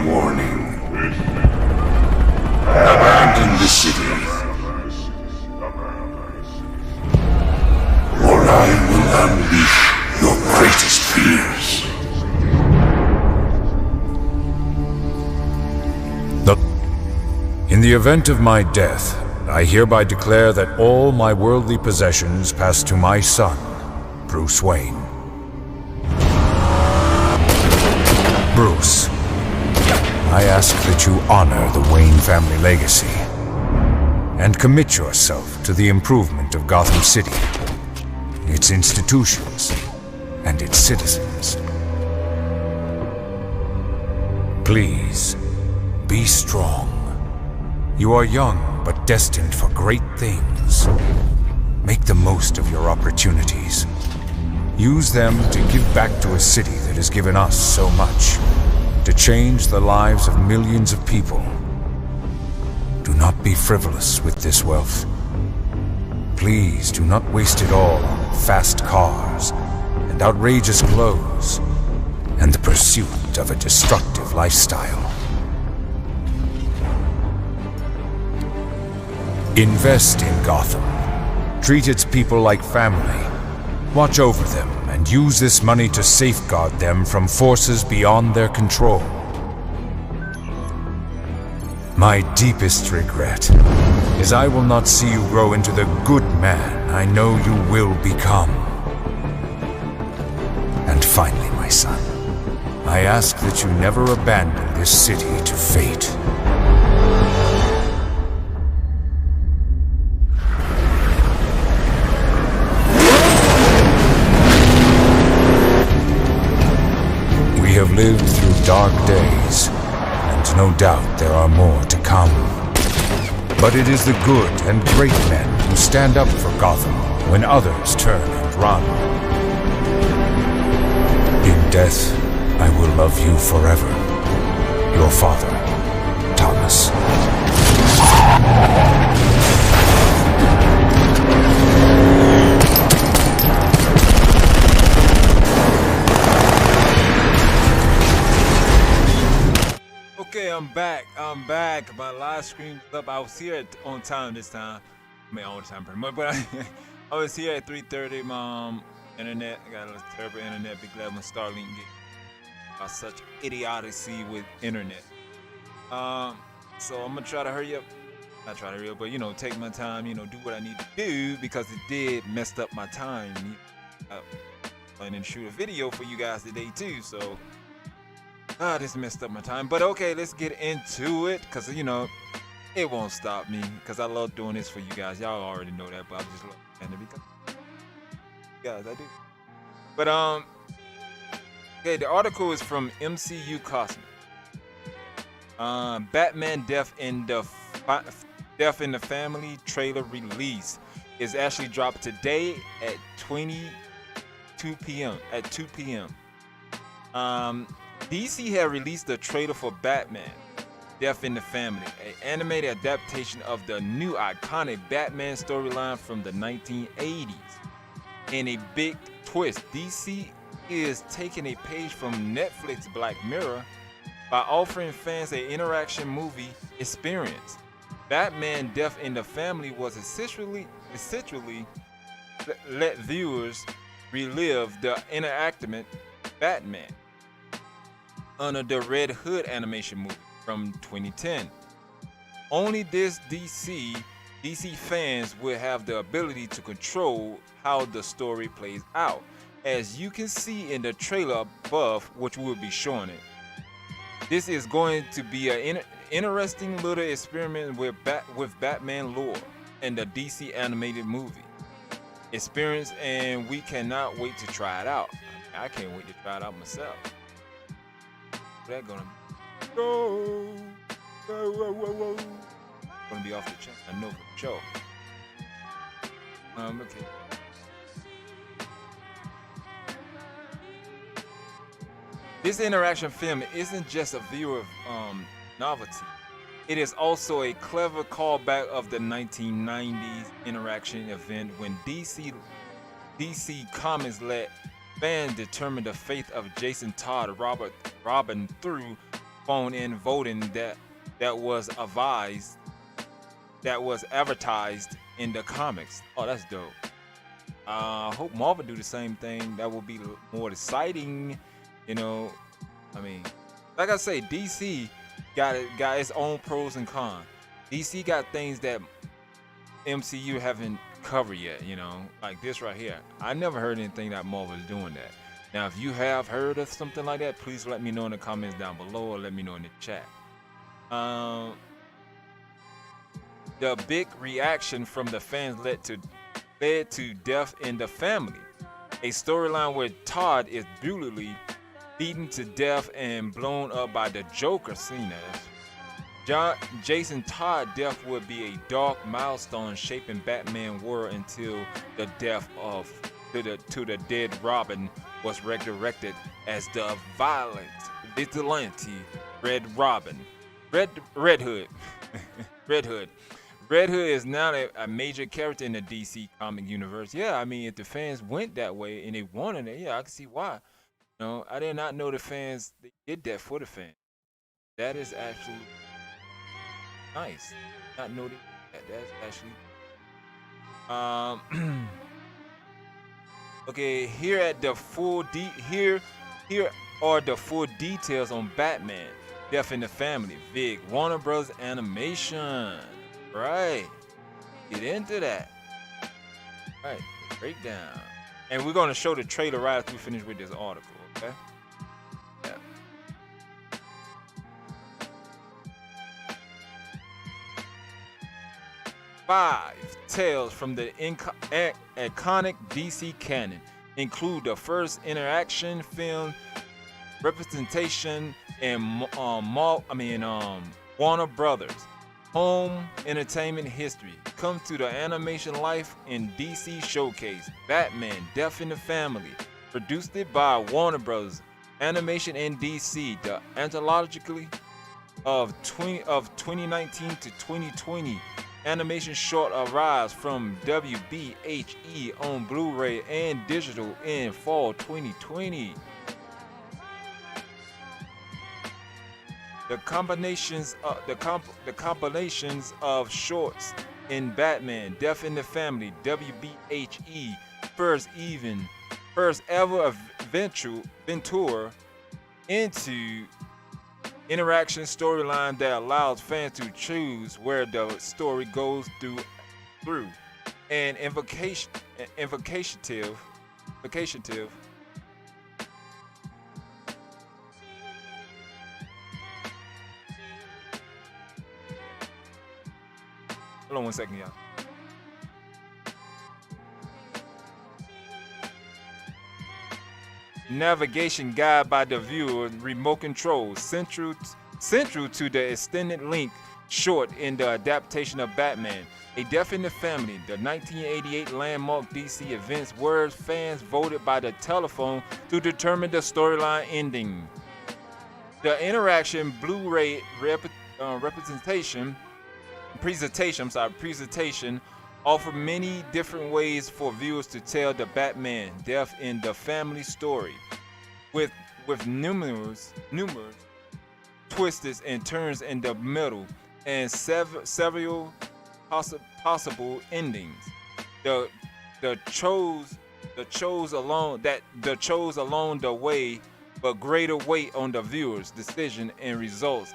warning. Abandon the city, or I will unleash your greatest fears. In the event of my death, I hereby declare that all my worldly possessions pass to my son, Bruce Wayne. Bruce, I ask that you honor the Wayne family legacy and commit yourself to the improvement of Gotham City, its institutions, and its citizens. Please, be strong. You are young, but destined for great things. Make the most of your opportunities. Use them to give back to a city that has given us so much, to change the lives of millions of people. Do not be frivolous with this wealth. Please do not waste it all on fast cars and outrageous clothes and the pursuit of a destructive lifestyle. Invest in Gotham. Treat its people like family. Watch over them and use this money to safeguard them from forces beyond their control. My deepest regret is I will not see you grow into the good man I know you will become. And finally, my son, I ask that you never abandon this city to fate. We have lived through dark days, and no doubt there are more to come. But it is the good and great men who stand up for Gotham when others turn and run. In death, I will love you forever. Your father, Thomas. Okay, I'm back. My live stream's up. I was here on time this time. I mean, on time pretty much, but I was here at 3:30. My internet, I got a terrible internet. Be glad when Starlink get such idiocy with internet. So I'm gonna try to hurry up. Not try to hurry up, but take my time. Do what I need to do because it did messed up my time. I didn't shoot a video for you guys today too, so. This messed up my time, but okay, let's get into it, because, it won't stop me, because I love doing this for you guys. Y'all already know that, but I just love it because guys, I do. But, okay, the article is from MCU Cosmic. Batman Death in the Family trailer release is actually dropped today at 2 p.m. DC had released a trailer for Batman Death in the Family, an animated adaptation of the new iconic Batman storyline from the 1980s. In a big twist, DC is taking a page from Netflix Black Mirror by offering fans an interaction movie experience. Batman Death in the Family was essentially let viewers relive the interactive Batman under the Red Hood animation movie from 2010. Only this DC fans will have the ability to control how the story plays out, as you can see in the trailer above, which will be showing it. This is going to be an interesting little experiment with Batman lore and the DC animated movie experience, and we cannot wait to try it out. I can't wait to try it out myself. That gonna gonna be off the chain. I know for sure. Okay. This interaction film isn't just a viewer novelty. It is also a clever callback of the 1990s interaction event when DC Comics let fans determine the fate of Jason Todd Robin through phone-in voting that was advertised in the comics. Oh, that's dope. I hope Marvel do the same thing. That will be more exciting. You know, I mean, like I say, DC got its own pros and cons. DC got things that MCU haven't covered yet. You know, like this right here. I never heard anything that Marvel is doing that. Now, if you have heard of something like that, please let me know in the comments down below, or let me know in the chat. The big reaction from the fans led to Death in the Family, a storyline where Todd is brutally beaten to death and blown up by the Joker. Seen that. Jason Todd death would be a dark milestone shaping Batman world until the death of to the dead Robin was resurrected as the violent vigilante Red Robin. Red Hood. Red Hood. Red Hood is now a major character in the DC comic universe. Yeah, I mean, if the fans went that way and they wanted it, yeah, I can see why. You know, I did not know the fans they did that for the fans. That is actually nice. Not know that. That's actually. Okay, here are the full details on Batman Death in the Family. Big Warner Bros. Animation. Right. Get into that. Right. Breakdown. And we're going to show the trailer right after we finish with this article, okay? Yeah. Five tales from the iconic DC canon include the first interaction film representation in Warner Brothers home entertainment history. Come to the animation life in DC Showcase. Batman Death in the Family, produced by Warner Bros. Animation in DC. The anthologically of 2019 to 2020 animation short arrives from WBHE on Blu-ray and digital in fall 2020. The compilations of shorts in Batman Death in the Family WBHE first ever venture into interaction storyline that allows fans to choose where the story goes through and invocative. Hold on 1 second, y'all. Navigation guide by the viewer, remote control, central to the extended link short in the adaptation of Batman, A Death in the Family, the 1988 landmark DC events where fans voted by the telephone to determine the storyline ending. The interaction Blu-ray presentation offer many different ways for viewers to tell the Batman Death in the Family story, with numerous twists and turns in the middle and several possible endings. The chose along the way, but greater weight on the viewer's decision and results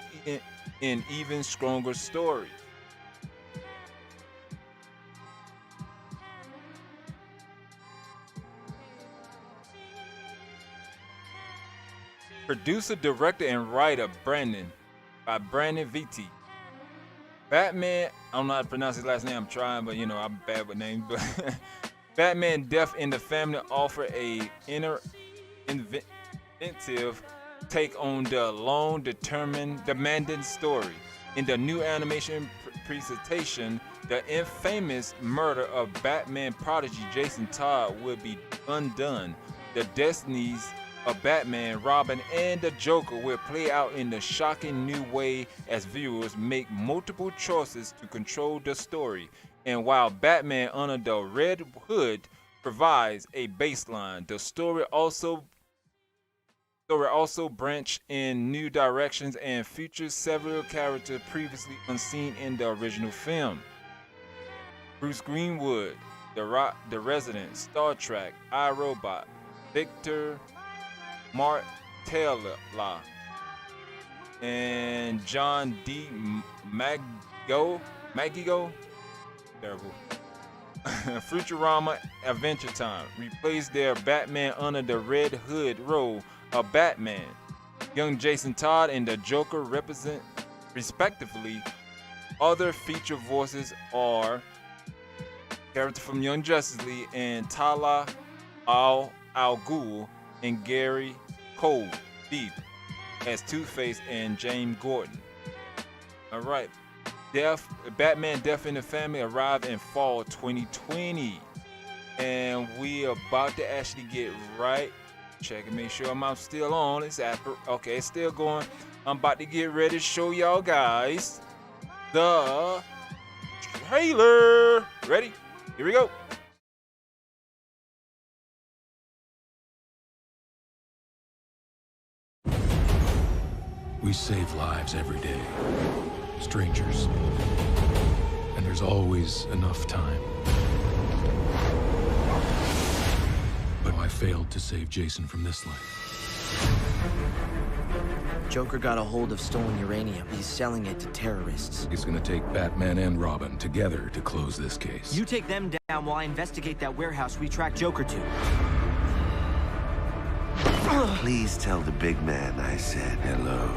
in even stronger story. Producer, director, and writer Brandon Vitti. Batman, I don't know how to pronounce his last name, I'm trying, but you know, I'm bad with names. But Batman Death in the Family offer a inventive take on the long demanding story. In the new animation presentation, the infamous murder of Batman prodigy Jason Todd will be undone. The destinies of Batman, Robin, and the Joker will play out in a shocking new way as viewers make multiple choices to control the story. And while Batman Under the Red Hood provides a baseline, the story also story also branched in new directions and features several characters previously unseen in the original film. Bruce Greenwood, The Resident, Star Trek, iRobot, Victor Martella, and John D. Magigo, terrible. Futurama Adventure Time replaced their Batman under the Red Hood role of Batman. Young Jason Todd and the Joker represent, respectively. Other feature voices are character from Young Justice League and Tala Al Ghul and Gary Cole Deep as Two-Face and James Gordon. All right. Batman Death in the Family arrived in fall 2020. And we about to actually get right. Check and make sure I'm still on. Okay, it's still going. I'm about to get ready to show y'all guys the trailer. Ready? Here we go. We save lives every day. Strangers. And there's always enough time. But I failed to save Jason from this life. Joker got a hold of stolen uranium. He's selling it to terrorists. He's gonna take Batman and Robin together to close this case. You take them down while I investigate that warehouse we tracked Joker to. Please tell the big man I said hello.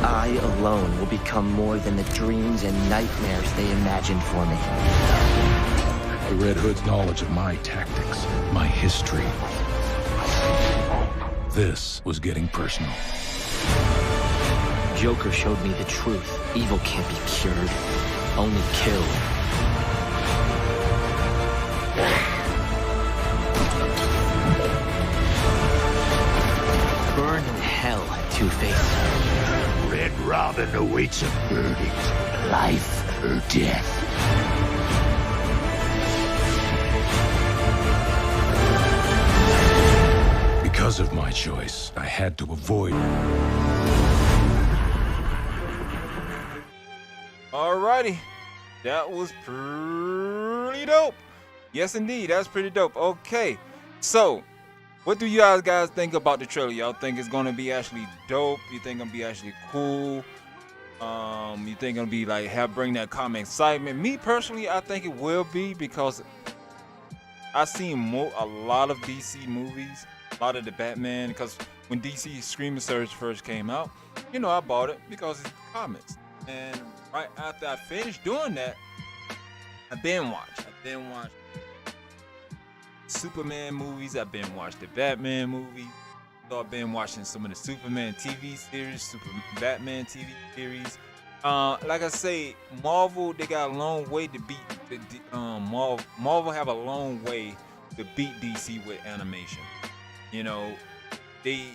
I alone will become more than the dreams and nightmares they imagined for me. The Red Hood's knowledge of my tactics, my history. This was getting personal. Joker showed me the truth. Evil can't be cured, only killed. Burn in hell, Two-Face. Red Robin awaits a verdict. Life or death. Because of my choice, I had to avoid. Alrighty. That was pretty dope. Yes, indeed. That's pretty dope. Okay. So, what do you guys think about the trailer? Y'all think it's going to be actually dope? You think it's going to be actually cool? You think it's going to be like, bring that comic excitement? Me personally, I think it will be because I've seen a lot of DC movies. A lot of the Batman, because when DC streaming service first came out, you know, I bought it because it's comics. And right after I finished doing that, I binge watched Superman movies. I've been watching the Batman movies. So I've been watching some of the Superman TV series, Batman TV series. Like I say, Marvel, they got a long way to beat. Marvel have a long way to beat DC with animation. You know, they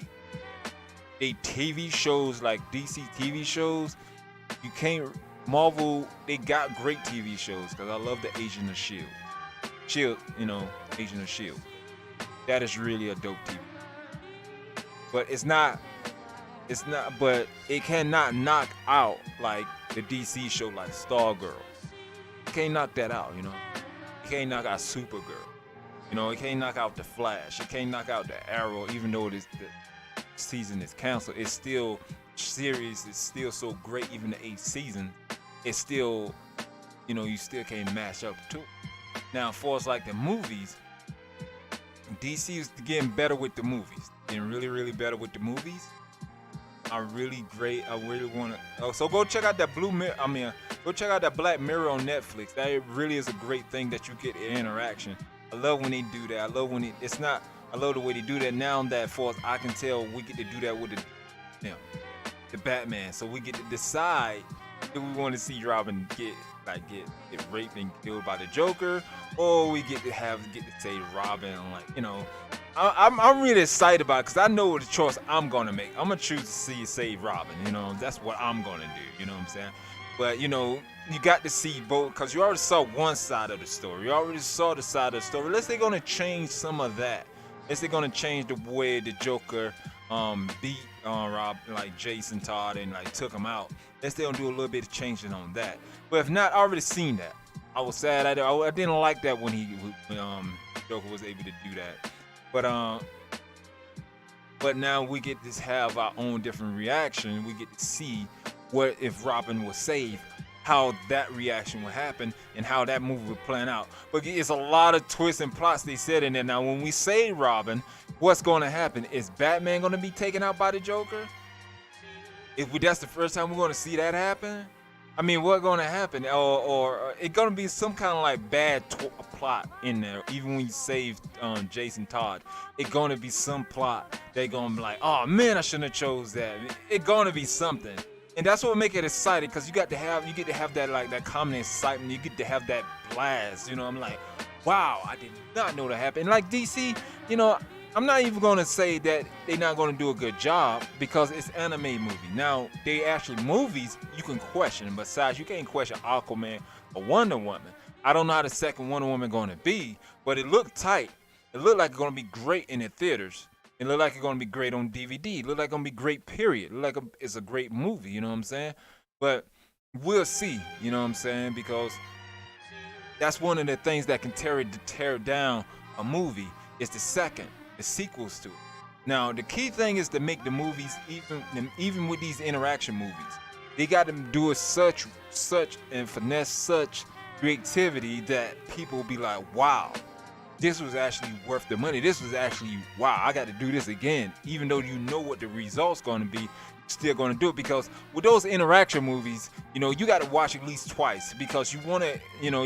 TV shows like DC TV shows, you can't. Marvel, they got great TV shows because I love the Agent of Shield. Agent of Shield. That is really a dope TV. But but it cannot knock out like the DC show like Stargirl. You can't knock that out, you know. You can't knock out Supergirl. You know, it can't knock out the Flash. It can't knock out the Arrow, even though the season is canceled. It's still series is still so great. Even the 8th season, it's still, you know, you still can't match up to it. Now, for us like the movies, DC is getting better with the movies. Getting really, really better with the movies. Are really great. I really want to. Oh, so go check out that go check out that Black Mirror on Netflix. That really is a great thing that you get interaction. I love when they do that. I love when I love the way they do that. Now that for us, I can tell we get to do that with the Batman. So we get to decide Do we want to see Robin get raped and killed by the Joker, or we get to say Robin, like, you know, I'm really excited about it because I know the choice I'm gonna make. I'm gonna choose to save Robin. You know, that's what I'm gonna do. You know what I'm saying? But you know, you got to see both because you already saw one side of the story. You already saw the side of the story. Unless they're gonna change some of that. Unless they're gonna change the way the Joker beat Rob, like Jason Todd, and like took him out. Unless they gonna do a little bit of changing on that. But if not, I already seen that. I was sad. I didn't like that when Joker was able to do that. But now we get to have our own different reaction. We get to see what if Robin was saved, how that reaction would happen, and how that movie would plan out. But it's a lot of twists and plots they said in there. Now, when we say Robin, what's going to happen? Is Batman going to be taken out by the Joker? That's the first time we're going to see that happen? I mean, what's going to happen? Or it's going to be some kind of like bad plot in there, even when you save Jason Todd. It's going to be some plot. They're going to be like, oh man, I shouldn't have chose that. It's going to be something. And that's what make it exciting, because you get to have that, like, that common excitement. You get to have that blast. You know, I'm like, wow, I did not know that happened. And like DC, you know, I'm not even going to say that they're not going to do a good job, because it's anime movie. Now, they actually movies you can question. Besides, you can't question Aquaman or Wonder Woman. I don't know how the second Wonder Woman going to be, but it looked tight. It looked like it's going to be great in the theaters. It looked like it's going to be great on DVD. It looked like it's going to be great, period. It looked like it's a great movie, you know what I'm saying? But we'll see, you know what I'm saying? Because that's one of the things that can tear down a movie is the sequels to it. Now, the key thing is to make the movies, even with these interaction movies, they got to do it such and finesse such creativity that people will be like, wow, this was actually worth the money. This was actually, wow, I got to do this again. Even though you know what the result's going to be, you're still going to do it, because with those interaction movies, you know, you got to watch at least twice, because you want to, you know,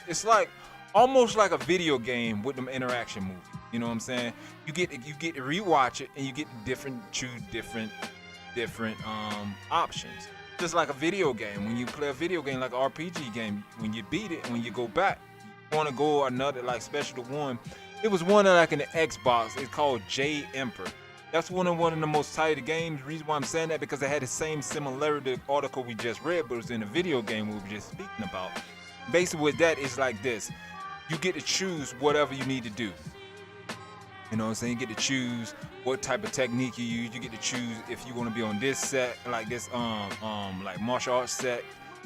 it's like almost like a video game with them interaction movies. You know what I'm saying? You get to rewatch it, and you get to choose different options. Just like a video game. When you play a video game like an RPG game, when you beat it, when you go back, you want to go another, like special to one. It was one like in the Xbox. It's called J Emperor. That's one of the most tighter games. The reason why I'm saying that, because it had the same similarity to the article we just read, but it was in a video game we were just speaking about. Basically, with that, it's like this: you get to choose whatever you need to do. You know what I'm saying? You get to choose what type of technique you use. You get to choose if you want to be on this set, like this like martial arts set,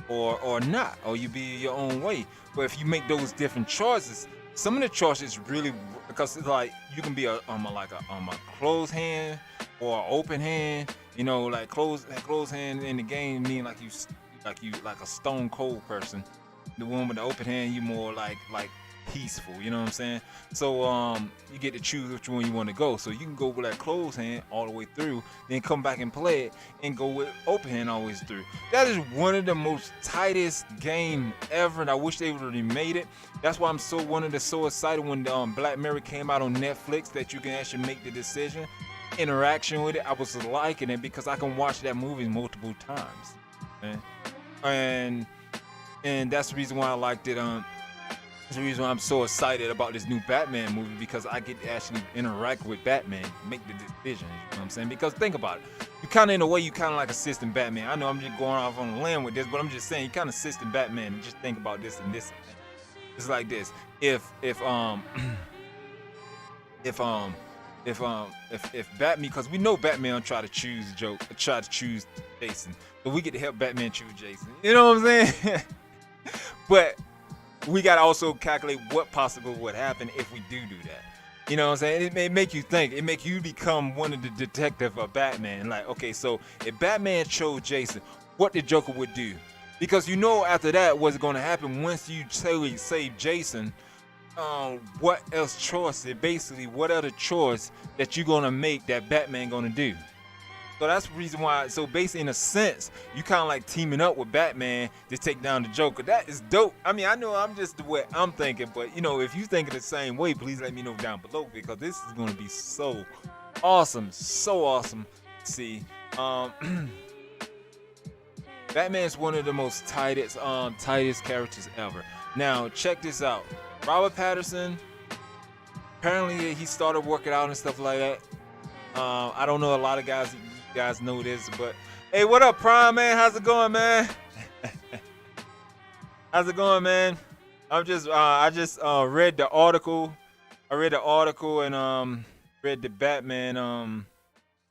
or not, or you be your own way. But if you make those different choices, some of the choices really, because it's like you can be a closed hand or an open hand. You know, like closed hand in the game mean like a stone cold person. The one with the open hand, you more like peaceful, you know what I'm saying? So you get to choose which one you want to go. So you can go with that closed hand all the way through, then come back and play it and go with open hand always through. That is one of the most tightest game ever, and I wish they would have remade it. That's why I'm so excited when Black Mirror came out on Netflix, that you can actually make the decision interaction with it. I was liking it because I can watch that movie multiple times, man. And that's the reason why I liked it. That's the reason why I'm so excited about this new Batman movie, because I get to actually interact with Batman, make the decisions, you know what I'm saying? Because think about it, you kind of, in a way, you kind of like assisting Batman. I know I'm just going off on the limb with this, but I'm just saying, you kind of assisting Batman, and just think about this and this. It's like this: if Batman, because we know Batman try to choose Jason, but we get to help Batman choose Jason. You know what I'm saying? But we got to also calculate what possibly would happen if we do that. You know what I'm saying? It may make you think. It make you become one of the detective of Batman. Like, okay, so if Batman chose Jason, what the Joker would do? Because you know after that what's going to happen once you save Jason. What else choice? Basically, what other choice that you're going to make that Batman going to do? So that's the reason why. So basically, in a sense, you kind of like teaming up with Batman to take down the Joker. That is dope. I mean, I know I'm just the way I'm thinking, but you know, if you think the same way, please let me know down below, because this is going to be so awesome to see. Batman's one of the most tightest characters ever. Now, check this out. Robert Pattinson, apparently he started working out and stuff like that. I don't know a lot of you guys know this, but hey, what up, Prime man? How's it going, man? How's it going, man? I just read the article. I read the article and read the Batman.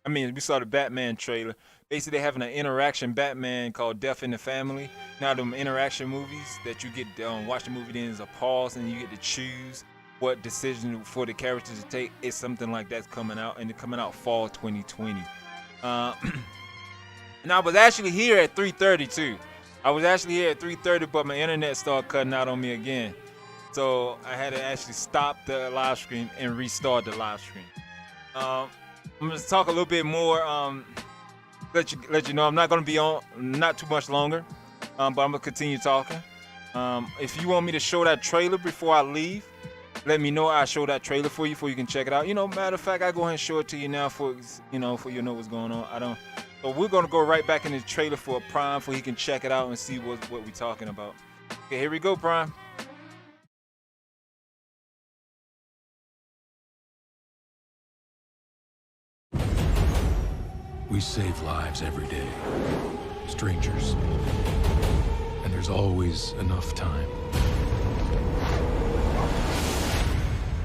We saw the Batman trailer. Basically, they're having an interaction Batman called Death in the Family. Now, them interaction movies that you get watch the movie, then there's a pause and you get to choose what decision for the characters to take. It's something like that's coming out, and it's coming out fall 2020. And I was actually here at 3:30 too. I was actually here at 3:30, but my internet started cutting out on me again. So I had to actually stop the live stream and restart the live stream. I'm gonna talk a little bit more. Let you know I'm not gonna be on not too much longer, but I'm gonna continue talking. If you want me to show that trailer before I leave, let me know. I'll show that trailer for you you can check it out. Matter of fact, I go ahead and show it to you now for you know what's going on. So we're gonna go right back in the trailer for Prime so he can check it out and see what we're talking about. Okay, here we go, Prime. We save lives every day. Strangers. And there's always enough time.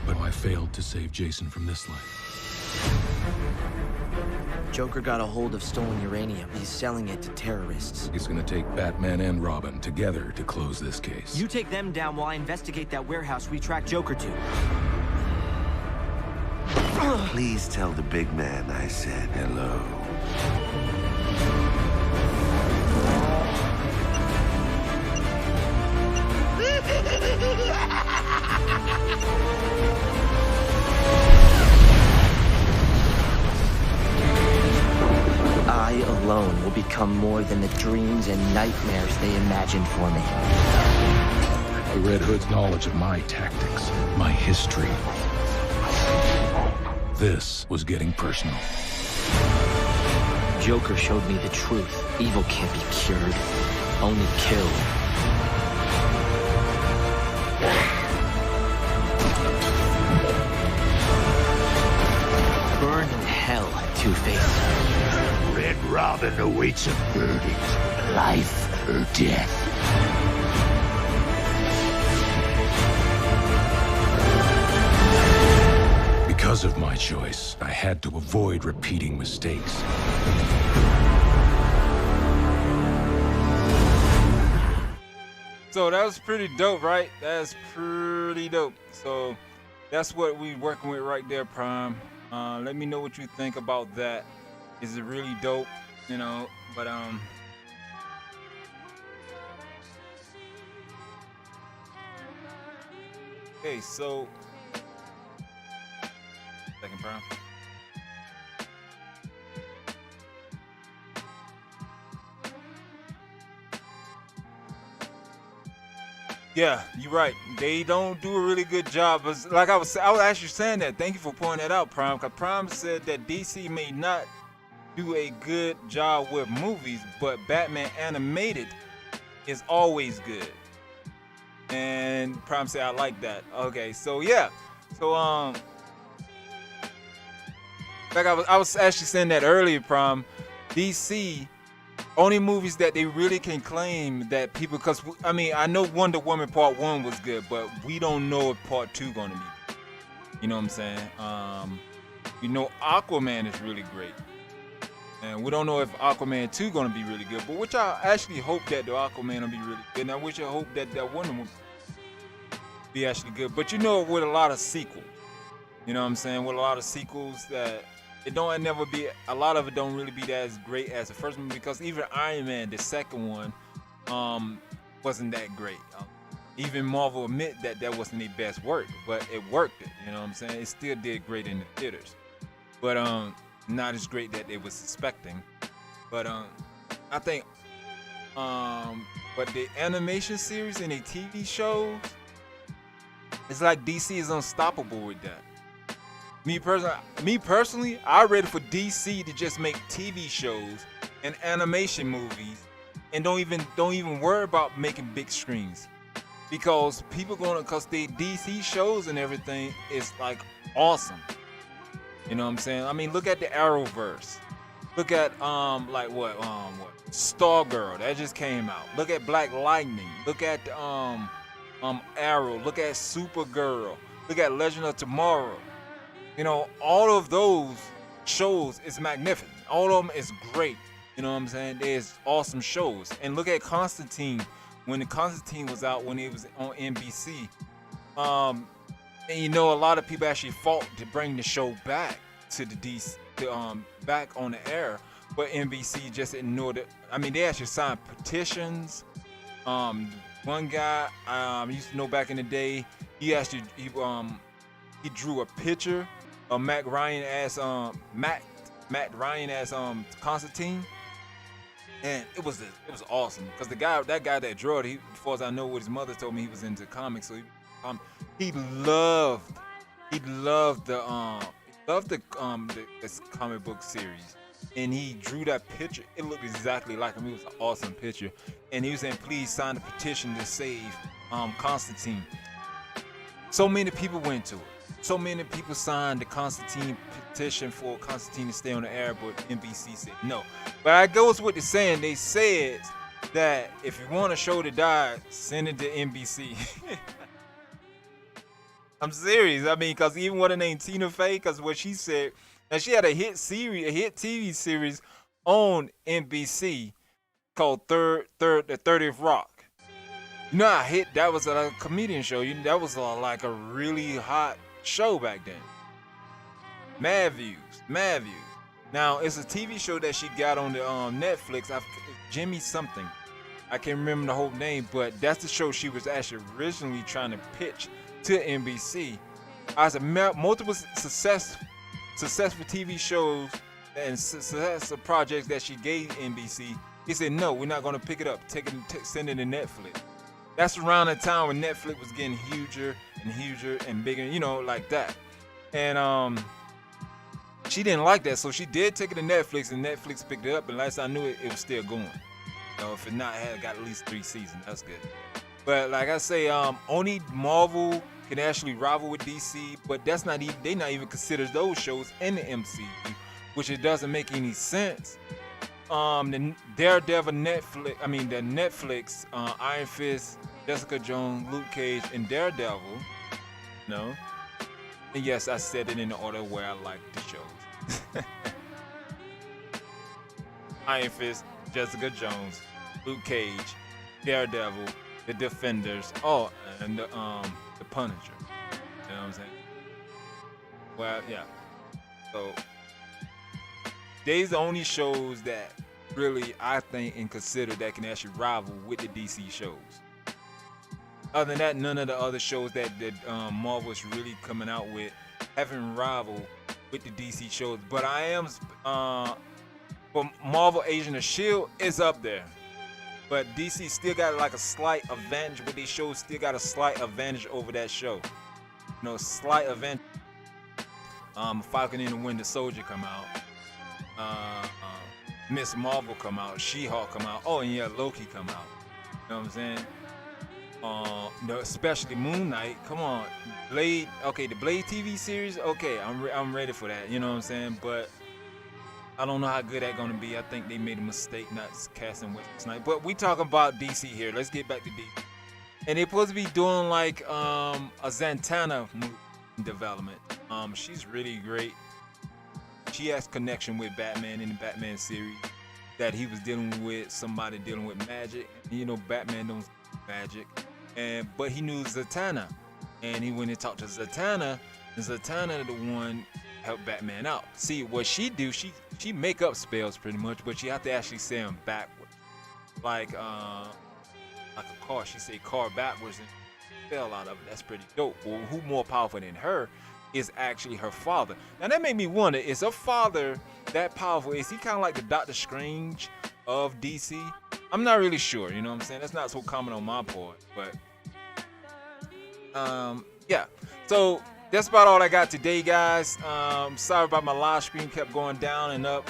But I failed to save Jason from this life. Joker got a hold of stolen uranium. He's selling it to terrorists. He's gonna take Batman and Robin together to close this case. You take them down while I investigate that warehouse we tracked Joker to. Please tell the big man I said hello. I alone will become more than the dreams and nightmares they imagined for me. The Red Hood's knowledge of my tactics, my history. This was getting personal. Joker showed me the truth. Evil can't be cured, only killed. Burn in hell, Two-Face. Red Robin awaits a verdict. Life or death. Because of my choice, I had to avoid repeating mistakes. So that was pretty dope, right? That's pretty dope. So that's what we working with right there, Prime. Let me know what you think about that. Is it really dope? But okay, so second Prime. Yeah, you're right. They don't do a really good job. But like I was actually saying that. Thank you for pointing that out, Prime. Because Prime said that DC may not do a good job with movies, but Batman animated is always good. And Prime said I like that. Okay, so yeah. So like I was actually saying that earlier, Prime. DC only movies that they really can claim that people, because I know Wonder Woman Part 1 was good, but we don't know if Part 2 gonna be. You know what I'm saying? Aquaman is really great. And we don't know if Aquaman 2 gonna be really good, but which I actually hope that the Aquaman will be really good. And I hope that Wonder Woman will be actually good. But with a lot of sequels, with a lot of sequels that it don't never be, a lot of it don't really be as great as the first one, because even Iron Man, the second one, wasn't that great. Even Marvel admit that wasn't their best work, but it worked. It still did great in the theaters, but not as great that they was suspecting. But I think but the animation series and the TV shows, it's like DC is unstoppable with that. Me personally, I'm ready for DC to just make TV shows and animation movies and don't even worry about making big screens, because because the DC shows and everything is like awesome. You know what I'm saying? I mean, look at the Arrowverse. Look at like what Stargirl that just came out. Look at Black Lightning. Look at Arrow. Look at Supergirl. Look at Legend of Tomorrow. You know, all of those shows is magnificent. All of them is great. You know what I'm saying? There's awesome shows. And look at Constantine. When the Constantine was out, when it was on NBC, and you know, a lot of people actually fought to bring the show back to the DC, back on the air, but NBC just ignored it. I mean, they actually signed petitions. One guy used to know back in the day, he drew a picture of Matt Ryan as Constantine, and it was awesome because that guy that drew it, as far as I know, what his mother told me, he was into comics, so he loved this comic book series, and he drew that picture. It looked exactly like him. It was an awesome picture, and he was saying, please sign the petition to save Constantine. So many people went to it. So many people signed the Constantine petition for Constantine to stay on the air, but NBC said no. But I goes with the saying, they said that if you want a show to die, send it to NBC. I'm serious. I mean, because even what her name, Tina Fey, because what she said, and she had a hit TV series on NBC called the 30th Rock. You know how hit that was, a comedian show. That was like a really hot show back then. Mad views. Now it's a TV show that she got on the Netflix. Jimmy something. I can't remember the whole name, but that's the show she was actually originally trying to pitch to NBC. As a multiple successful TV shows and successful projects that she gave NBC, he said no, we're not going to pick it up. Send it to Netflix. That's around the time when Netflix was getting huger and bigger, you know, like that. And she didn't like that, so she did take it to Netflix, and Netflix picked it up. And last I knew it was still going. You know, if it not had got at least 3 seasons, that's good. But like I say, only Marvel can actually rival with DC, but they not even consider those shows in the MCU, which it doesn't make any sense. The Daredevil the Netflix, Iron Fist, Jessica Jones, Luke Cage, and Daredevil. No, and yes, I said it in the order where I like the shows. Iron Fist, Jessica Jones, Luke Cage, Daredevil, The Defenders, and the Punisher. You know what I'm saying? Well, yeah. So these the only shows that really I think and consider that can actually rival with the DC shows. Other than that, none of the other shows that Marvel is really coming out with haven't rivaled with the DC shows. But I am, for Marvel Agent of S.H.I.E.L.D. is up there. But DC still got like a slight advantage with these shows. Still got a slight advantage over that show. You know, slight advantage. Falcon and the Winter Soldier come out. Miss Marvel come out. She-Hulk come out. Oh, and yeah, Loki come out. You know what I'm saying? Especially Moon Knight. Come on, Blade. Okay, the Blade TV series. Okay, I'm ready for that. You know what I'm saying? But I don't know how good that's gonna be. I think they made a mistake not casting Wesley Snipes. But we talking about DC here. Let's get back to DC. And they're supposed to be doing like a Zatanna movie development. She's really great. She has connection with Batman in the Batman series. That he was dealing with somebody dealing with magic. You know, Batman don't magic. But he knew Zatanna. And he went and talked to Zatanna. And Zatanna the one helped Batman out. See, what she do, she make up spells pretty much, but she have to actually say them backwards. Like a car. She say car backwards and fell out of it. That's pretty dope. Well, who more powerful than her is actually her father. Now that made me wonder, is her father that powerful? Is he kind of like the Doctor Strange of DC? I'm not really sure, you know what I'm saying? That's not so common on my part, but yeah. So that's about all I got today, guys. Sorry about my live stream kept going down and up.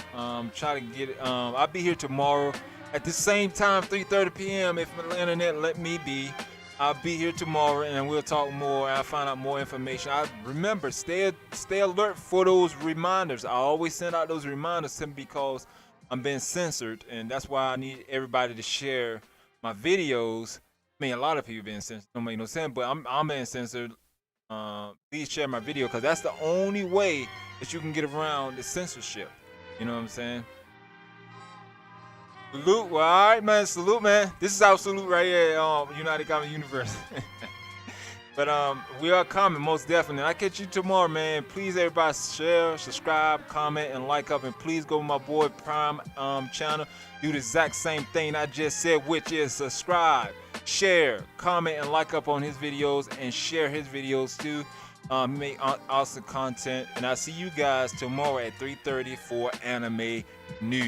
Try to get it. I'll be here tomorrow at the same time, 3:30 p.m. if my internet let me be. I'll be here tomorrow and we'll talk more. I'll find out more information. Remember, stay alert for those reminders. I always send out those reminders simply because I'm being censored, and that's why I need everybody to share my videos. I mean, a lot of people being censored don't make no sense, but I'm being censored. Please share my video because that's the only way that you can get around the censorship. You know what I'm saying? Salute. Well, all right, man. Salute, man. This is our salute right here, UnitedComicsUniverse. But we are coming, most definitely. I'll catch you tomorrow, man. Please, everybody, share, subscribe, comment, and like up. And please go to my boy Prime channel. Do the exact same thing I just said, which is subscribe, share, comment, and like up on his videos. And share his videos, too. Make awesome content. And I'll see you guys tomorrow at 3:30 for Anime News.